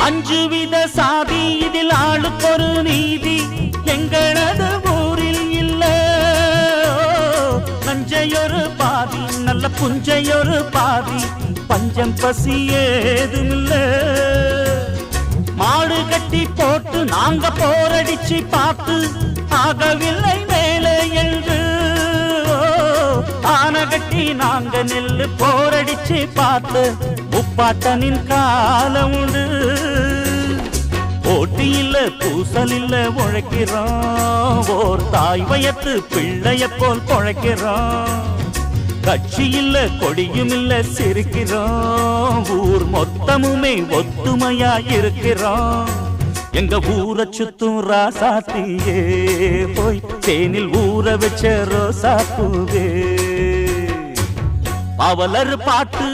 அஞ்சு வித சாதி இதில் ஆளுக்கொரு நீதி எங்களது ஊரில் இல்ல. நஞ்சையொரு பாதி நல்ல புஞ்சையொரு பாதி பஞ்சம் பசி ஏதுமில்ல. மாடு கட்டி போட்டு நாங்க போரடிச்சு பார்த்து ஆகவில்லை மேலே என்று. ஆன கட்டி நாங்க நெல்லு போரடிச்சு பார்த்து முப்பாட்டனின் காலம் உண்டு. போட்டி இல்ல பூசல் இல்ல உழைக்கிறோம், ஓர் தாய் வயத்து பிள்ளைய போல் பொழைக்கிறோம். கட்சி இல்ல கொடியும் இல்ல சிரிக்கிறோம், ஊர் மொத்தமுமே ஒத்துமையா இருக்கிறோம். எங்க ஊரை சுத்தும் ராசாத்தியே போய் தேனில் ஊற வச்ச ரோசா பூவே. அவலர் பாட்டு